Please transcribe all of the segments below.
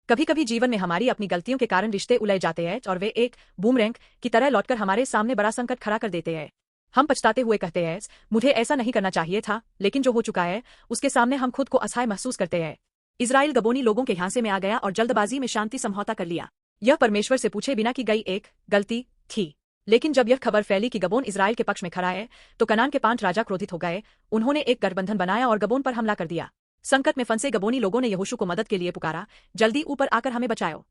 कभी कभी जीवन में हमारी अपनी गलतियों के कारण रिश्ते उलझ जाते हैं और वे एक बूमरैंग की तरह लौटकर हमारे सामने बड़ा संकट खड़ा कर देते हैं। हम पछताते हुए कहते हैं, मुझे ऐसा नहीं करना चाहिए था, लेकिन जो हो चुका है उसके सामने हम खुद को असहाय महसूस करते हैं। इजराइल गबोनी लोगों के ह्यांसे में आ गया और जल्दबाजी में शांति समझौता कर लिया। यह परमेश्वर से पूछे बिना की गई एक गलती थी। लेकिन जब यह खबर फैली कि गबोन इजराइल के पक्ष में खड़ा है, तो कनान के 5 राजा क्रोधित हो गए। उन्होंने एक गठबंधन बनाया और गबोन पर हमला कर दिया। संकट में फंसे गबोनी लोगों ने यहोशू को मदद के लिए पुकारा, जल्दी ऊपर आकर हमें बचाओ।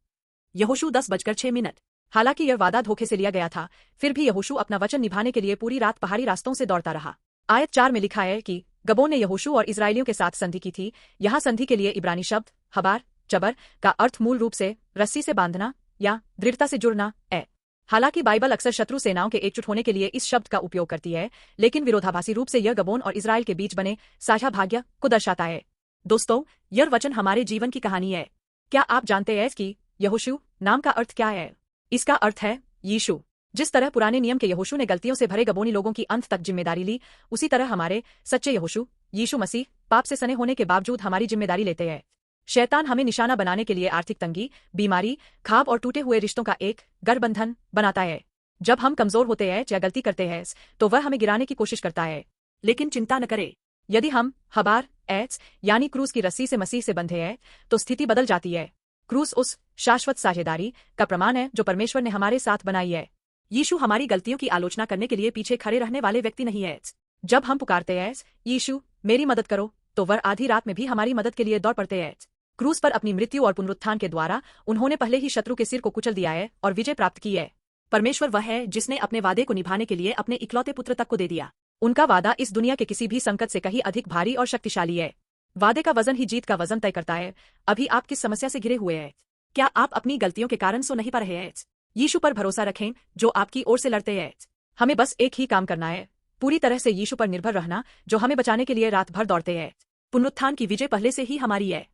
यहोशू 10:06। हालांकि यह वादा धोखे से लिया गया था, फिर भी यहोशू अपना वचन निभाने के लिए पूरी रात पहाड़ी रास्तों से दौड़ता रहा। आयत 4 में लिखा है कि गबोन ने यहोशू और इजराइलियों के साथ संधि की थी। यहाँ संधि के लिए इब्रानी शब्द हबार जबर का अर्थ मूल रूप से रस्सी से बांधना या दृढ़ता से जुड़ना है। हालांकि बाइबल अक्सर शत्रु सेनाओं के एकजुट होने के लिए इस शब्द का उपयोग करती है, लेकिन विरोधाभासी रूप से यह गबोन और इजराइल के बीच बने साझा भाग्य को दर्शाता है। दोस्तों, यह वचन हमारे जीवन की कहानी है। क्या आप जानते हैं कि यहोशू नाम का अर्थ क्या है? इसका अर्थ है यीशु। जिस तरह पुराने नियम के यहोशू ने गलतियों से भरे गबोनी लोगों की अंत तक जिम्मेदारी ली, उसी तरह हमारे सच्चे यहोशू यीशु मसीह पाप से सने होने के बावजूद हमारी जिम्मेदारी लेते हैं। शैतान हमें निशाना बनाने के लिए आर्थिक तंगी, बीमारी, खाब और टूटे हुए रिश्तों का एक गठबंधन बनाता है। जब हम कमजोर होते हैं या गलती करते हैं, तो वह हमें गिराने की कोशिश करता है। लेकिन चिंता न करें, यदि हम हबार एच यानी क्रूस की रस्सी से मसीह से बंधे हैं, तो स्थिति बदल जाती है। क्रूस उस शाश्वत साझेदारी का प्रमाण है जो परमेश्वर ने हमारे साथ बनाई है। यीशु हमारी गलतियों की आलोचना करने के लिए पीछे खड़े रहने वाले व्यक्ति नहीं है। जब हम पुकारते हैं, यीशु मेरी मदद करो, तो वह आधी रात में भी हमारी मदद के लिए दौड़ पड़ते हैं। क्रूस पर अपनी मृत्यु और पुनरुत्थान के द्वारा उन्होंने पहले ही शत्रु के सिर को कुचल दिया है और विजय प्राप्त की है। परमेश्वर वह है जिसने अपने वादे को निभाने के लिए अपने इकलौते पुत्र तक को दे दिया। उनका वादा इस दुनिया के किसी भी संकट से कहीं अधिक भारी और शक्तिशाली है। वादे का वजन ही जीत का वजन तय करता है। अभी आप किस समस्या से घिरे हुए हैं? क्या आप अपनी गलतियों के कारण सो नहीं पा रहे हैं? यीशु पर भरोसा रखें जो आपकी ओर से लड़ते हैं। हमें बस एक ही काम करना है, पूरी तरह से यीशु पर निर्भर रहना जो हमें बचाने के लिए रात भर दौड़ते हैं। पुनरुत्थान की विजय पहले से ही हमारी है।